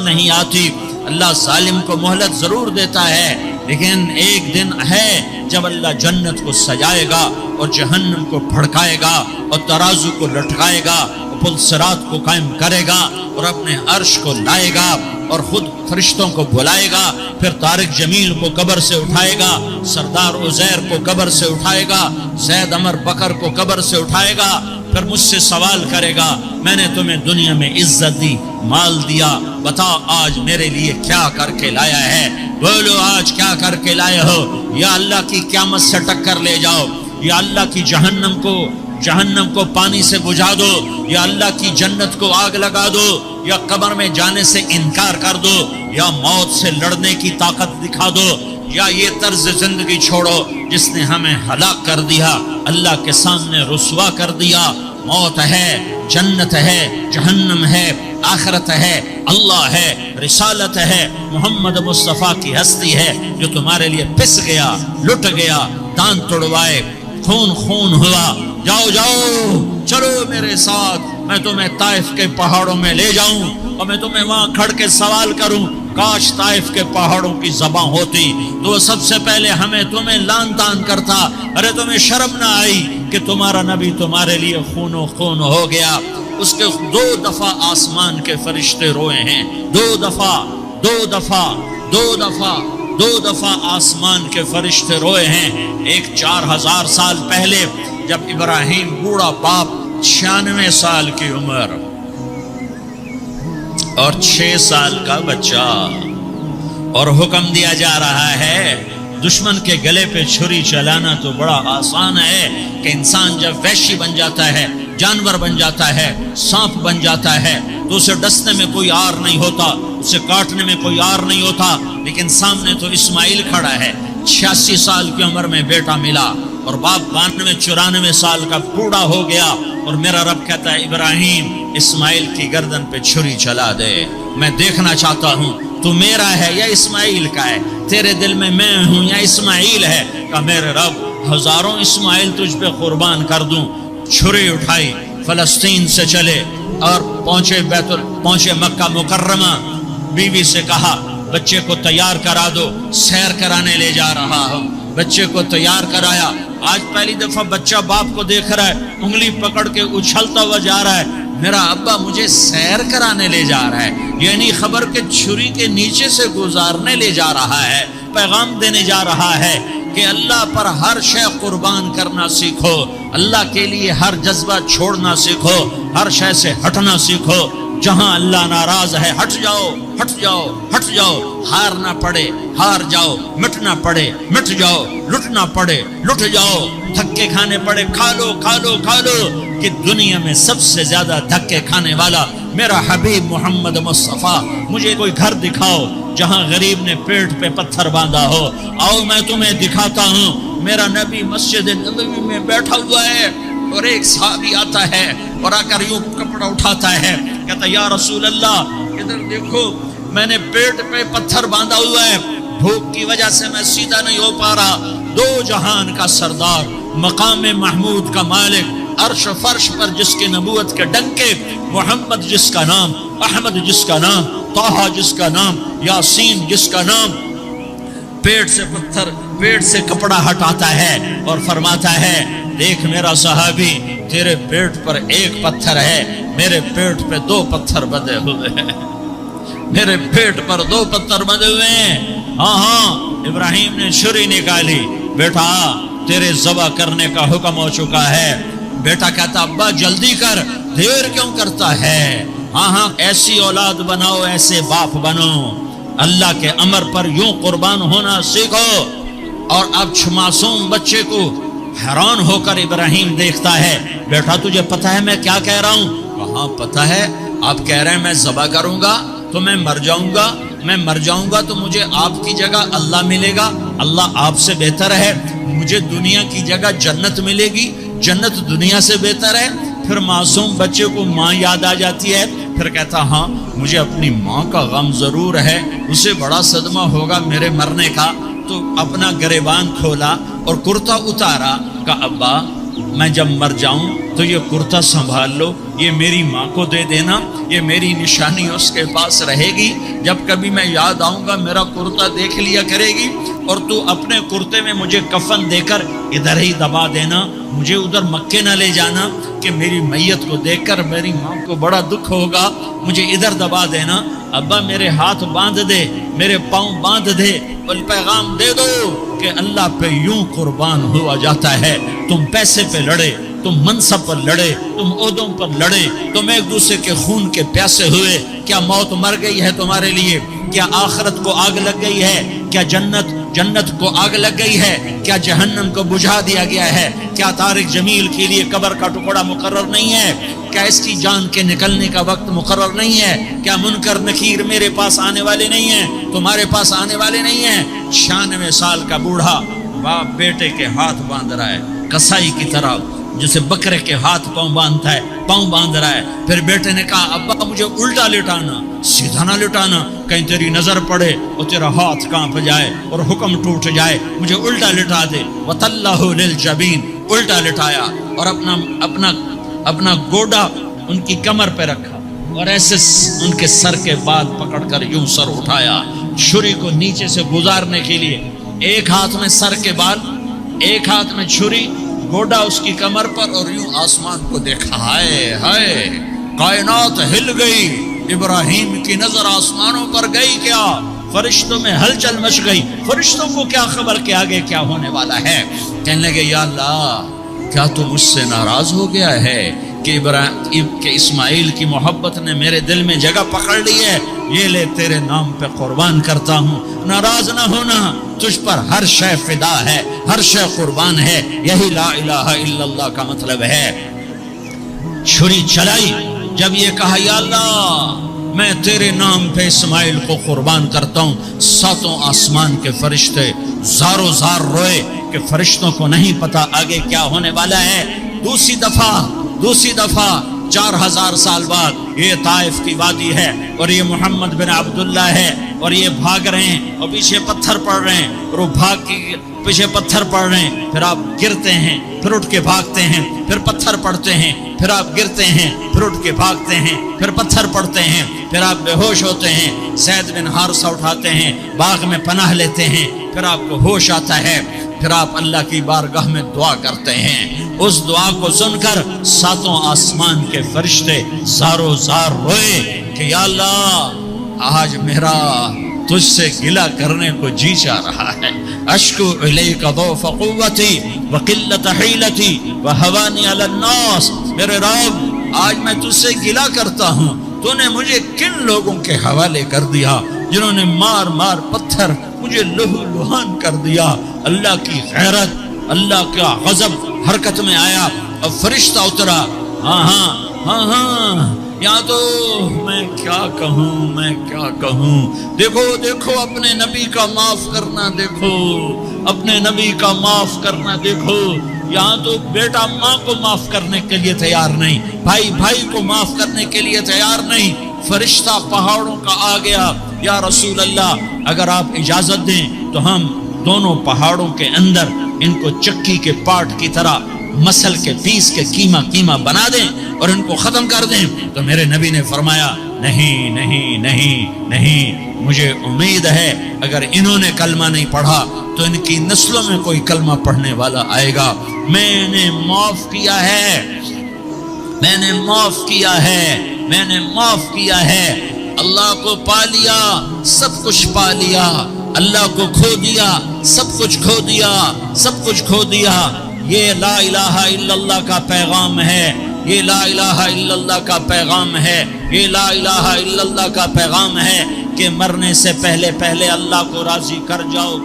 نہیں آتی. اللہ ظالم کو مہلت ضرور دیتا ہے، لیکن ایک دن ہے جب اللہ جنت کو سجائے گا اور جہنم کو بھڑکائے گا اور ترازو کو لٹکائے گا اور پل صراط کو قائم کرے گا اور اپنے عرش کو لائے گا اور خود فرشتوں کو بلائے گا. پھر طارق جمیل کو قبر سے اٹھائے گا، سردار عزیر کو قبر سے اٹھائے گا، زید عمر بکر کو قبر سے اٹھائے گا. پھر مجھ سے سوال کرے گا، میں نے تمہیں دنیا میں عزت دی، مال دیا، بتا آج میرے لیے کیا کر کے لایا ہے؟ بولو آج کیا کر کے لائے ہو؟ یا اللہ کی قیامت سے ٹکر لے جاؤ، یا اللہ کی جہنم کو پانی سے بجھا دو، یا اللہ کی جنت کو آگ لگا دو، یا قبر میں جانے سے انکار کر دو، یا موت سے لڑنے کی طاقت دکھا دو، یا یہ طرز زندگی چھوڑو جس نے ہمیں ہلاک کر دیا، اللہ کے سامنے رسوا کر دیا. موت ہے، جنت ہے، جہنم ہے، آخرت ہے، اللہ ہے، رسالت ہے، محمد مصطفیٰ کی ہستی ہے جو تمہارے لیے پس گیا، لٹ گیا، دان توڑوائے، خون ہوا. جاؤ چلو میرے ساتھ، میں تمہیں طائف کے پہاڑوں میں لے جاؤں اور میں تمہیں وہاں کھڑ کے سوال کروں. کاش طائف کے پہاڑوں کی زبان ہوتی تو وہ سب سے پہلے تمہیں لان تان کرتا. ارے تمہیں شرم نہ آئی کہ تمہارا نبی تمہارے لیے خون و خون ہو گیا؟ اس کے 2 دفعہ آسمان کے فرشتے روئے ہیں، 2 دفعہ آسمان کے فرشتے روئے ہیں. ایک 4000 سال پہلے جب ابراہیم بوڑھا باپ، 96 سال کی عمر اور 6 سال کا بچہ، اور حکم دیا جا رہا ہے. دشمن کے گلے پہ چھری چلانا تو بڑا آسان ہے کہ انسان جب وحشی بن جاتا ہے، جانور بن جاتا ہے، سانپ بن جاتا ہے تو اسے ڈسنے میں کوئی آر نہیں ہوتا، اسے کاٹنے میں کوئی آر نہیں ہوتا. لیکن سامنے تو اسماعیل کھڑا ہے، 86 سال کی عمر میں بیٹا ملا اور باپ 92-94 سال کا بوڑھا ہو گیا، اور میرا رب کہتا ہے ابراہیم اسماعیل کی گردن پہ چھری چلا دے. میں دیکھنا چاہتا ہوں تو میرا ہے یا اسماعیل کا ہے، تیرے دل میں ہوں یا اسماعیل ہے؟ کہ میرے رب ہزاروں اسماعیل تجھ پہ قربان کر دوں. چھری اٹھائی، فلسطین سے چلے اور پہنچے مکہ مکرمہ. بیوی سے کہا بچے کو تیار کرا دو، سیر کرانے لے جا رہا ہوں. بچے کو تیار کرایا. آج پہلی دفعہ بچہ باپ کو دیکھ رہا ہے، انگلی پکڑ کے اچھلتا ہوا جا رہا ہے، میرا ابا مجھے سیر کرانے لے جا رہا ہے، یعنی خبر کے چھری کے نیچے سے گزارنے لے جا رہا ہے. پیغام دینے جا رہا ہے کہ اللہ پر ہر شے قربان کرنا سیکھو، اللہ کے لیے ہر جذبہ چھوڑنا سیکھو، ہر شے سے ہٹنا سیکھو. جہاں اللہ ناراض ہے ہٹ جاؤ. ہار نہ پڑے ہار جاؤ، مٹنا پڑے مٹ جاؤ، لٹنا پڑے لٹ جاؤ، دھکے کھانے پڑے کھا لو. کہ دنیا میں سب سے زیادہ دھکے کھانے والا میرا حبیب محمد مصطفیٰ. مجھے کوئی گھر دکھاؤ جہاں غریب نے پیٹ پہ پتھر باندھا ہو. آؤ میں تمہیں دکھاتا ہوں. میرا نبی مسجد نبوی میں بیٹھا ہوا ہے اور ایک صحابی آتا ہے اور آ کر یوں کپڑا اٹھاتا ہے، کہتا یا رسول اللہ ادھر دیکھو، میں نے پیٹ پہ پتھر باندھا ہوا ہے، بھوک کی وجہ سے میں سیدھا نہیں ہو پا رہا. 2 جہان کا سردار، مقام محمود کا مالک، عرش فرش پر جس کے نبوت کے ڈنکے، محمد جس کا نام، احمد جس کا نام، طہ جس کا نام، یاسین جس کا نام، پیٹ سے کپڑا ہٹاتا ہے اور فرماتا ہے دیکھ میرا صحابی، تیرے پیٹ پر 1 پتھر ہے، میرے پیٹ پہ 2 پتھر بندھے ہوئے ہیں، میرے پیٹ پر 2 پتھر بندھے ہوئے ہیں. ہاں ابراہیم نے چھری نکالی، بیٹا تیرے ذبح کرنے کا حکم ہو چکا ہے. بیٹا کہتا ابا جلدی کر، دیر کیوں کرتا ہے؟ ہاں ایسی اولاد بناؤ، ایسے باپ بنو، اللہ کے امر پر یوں قربان ہونا سیکھو. اور اب معصوم بچے کو حیران ہو کر ابراہیم دیکھتا ہے، بیٹا تجھے پتہ ہے میں کیا کہہ رہا ہوں؟ کہاں پتہ ہے، آپ کہہ رہے ہیں میں ذبح کروں گا تو میں مر جاؤں گا تو مجھے آپ کی جگہ اللہ ملے گا، اللہ آپ سے بہتر ہے، مجھے دنیا کی جگہ جنت ملے گی، جنت دنیا سے بہتر ہے. پھر معصوم بچے کو ماں یاد آ جاتی ہے، پھر کہتا ہاں مجھے اپنی ماں کا غم ضرور ہے، اسے بڑا صدمہ ہوگا میرے مرنے کا. تو اپنا گریبان کھولا اور کرتا اتارا، کہا ابا میں جب مر جاؤں تو یہ کرتا سنبھال لو، یہ میری ماں کو دے دینا، یہ میری نشانی اس کے پاس رہے گی، جب کبھی میں یاد آؤں گا میرا کرتا دیکھ لیا کرے گی، اور تو اپنے کرتے میں مجھے کفن دے کر ادھر ہی دبا دینا، مجھے ادھر مکے نہ لے جانا کہ میری میت کو دیکھ کر میری ماں کو بڑا دکھ ہوگا، مجھے ادھر دبا دینا۔ ابا میرے ہاتھ باندھ دے، میرے پاؤں باندھ دے، اور پیغام دے دو کہ اللہ پہ یوں قربان ہوا جاتا ہے۔ تم پیسے پہ لڑے، تم منصب پر لڑے، تم عہدوں پر لڑے، تم ایک دوسرے کے خون کے پیاسے ہوئے، کیا موت مر گئی ہے تمہارے لیے؟ کیا آخرت کو آگ لگ گئی ہے؟ کیا جنت کو آگ لگ گئی ہے؟ کیا جہنم کو بجھا دیا گیا ہے؟ کیا طارق جمیل کے لیے قبر کا ٹکڑا مقرر نہیں ہے؟ کیا اس کی جان کے نکلنے کا وقت مقرر نہیں ہے؟ کیا منکر نکیر میرے پاس آنے والے نہیں ہیں، تمہارے پاس آنے والے نہیں ہیں؟ 96 سال کا بوڑھا باپ بیٹے کے ہاتھ باندھ رہا ہے کسائی کی طرح، جسے بکرے کے ہاتھ پاؤں باندھتا ہے، پاؤں باندھ رہا ہے۔ پھر بیٹے نے کہا ابا مجھے الٹا لٹانا، سیدھا نہ لٹانا، کہیں تیری نظر پڑے اور تیرا ہاتھ کانپ جائے اور حکم ٹوٹ جائے، مجھے الٹا لٹا دے۔ وَتَلَّهُ لِلْجَبِينِ، الٹا لٹایا اور اپنا گوڈا ان کی کمر پہ رکھا اور ایسے ان کے سر کے بال پکڑ کر یوں سر اٹھایا، چھری کو نیچے سے گزارنے کے لیے، ایک ہاتھ میں سر کے بال، ایک ہاتھ میں چھری، گوڈا اس کی کمر پر، اور یوں آسمان کو دیکھا۔ ہائے ہائے، کائنات ہل گئی، ابراہیم کی نظر آسمانوں پر گئی، کیا فرشتوں میں ہلچل مچ گئی، فرشتوں کو کیا خبر کہ آگے کیا ہونے والا ہے؟ کہنے لگے یا اللہ کیا تو مجھ سے ناراض ہو گیا ہے کہ اسماعیل کی محبت نے میرے دل میں جگہ پکڑ لی ہے؟ یہ لے تیرے نام پہ قربان کرتا ہوں۔ ناراض نہ ہونا، تجھ پر ہر شے فدا ہے، ہر شے قربان ہے، یہی لا الہ الا اللہ کا مطلب ہے۔ چھری چلائی، جب یہ کہا یا اللہ میں تیرے نام پہ اسماعیل کو قربان کرتا ہوں، ساتوں آسمان کے فرشتے زارو زار روئے کہ فرشتوں کو نہیں پتا آگے کیا ہونے والا ہے۔ دوسری دفعہ 4000 سال بعد یہ طائف کی وادی ہے اور یہ محمد بن عبداللہ ہے اور یہ بھاگ رہے ہیں اور پیچھے پتھر پڑ رہے ہیں، اور وہ بھاگ کے پیچھے پتھر پڑ رہے ہیں، پھر آپ گرتے ہیں، پھر اٹھ کے بھاگتے ہیں، پھر پتھر پڑتے ہیں، پھر آپ گرتے ہیں، پھر اٹھ کے بھاگتے ہیں، پھر پتھر پڑتے ہیں، پھر آپ بے ہوش ہوتے ہیں، زید بن حارثہ اٹھاتے ہیں، باغ میں پناہ لیتے ہیں، پھر آپ کو ہوش آتا ہے، پھر آپ اللہ کی بارگاہ میں دعا کرتے ہیں۔ اس دعا کو سن کر ساتوں آسمان کے فرشتے زارو زار روئے کہ یا اللہ آج میرا تجھ سے گلہ کرنے کو جی چاہ رہا ہے۔ اشکو الیک ضعف قوتی وقلت حیلتی وہوانی علی الناس، میرے رب آج میں تجھ سے گلہ کرتا ہوں، تو نے مجھے کن لوگوں کے حوالے کر دیا جنہوں نے مار مار پتھر مجھے لہو لہان کر دیا۔ اللہ کی غیرت، اللہ کا غضب حرکت میں آیا اور فرشتہ اترا۔ ہاں یا تو میں کیا کہوں، دیکھو اپنے نبی کا معاف کرنا، دیکھو اپنے نبی کا معاف کرنا، دیکھو یہاں تو بیٹا ماں کو معاف کرنے کے لیے تیار نہیں، بھائی کو معاف کرنے کے لیے تیار نہیں۔ فرشتہ پہاڑوں کا آ گیا، یا رسول اللہ اگر آپ اجازت دیں تو ہم دونوں پہاڑوں کے اندر ان کو چکی کے پاٹ کی طرح مسل کے پیس کے کیما بنا دیں اور ان کو ختم کر دیں۔ تو میرے نبی نے فرمایا نہیں، مجھے امید ہے اگر انہوں نے کلمہ نہیں پڑھا تو ان کی نسلوں میں کوئی کلمہ پڑھنے والا آئے گا۔ میں نے معاف کیا ہے، اللہ کو پا لیا، سب کچھ پا لیا، اللہ کو کھو دیا، سب کچھ کھو دیا۔ یہ لا الہ الا اللہ کا پیغام ہے، یہ لا الہ الا اللہ کا پیغام ہے، یہ لا الہ الا اللہ کا پیغام ہے کہ مرنے سے پہلے اللہ کو راضی کر جاؤ۔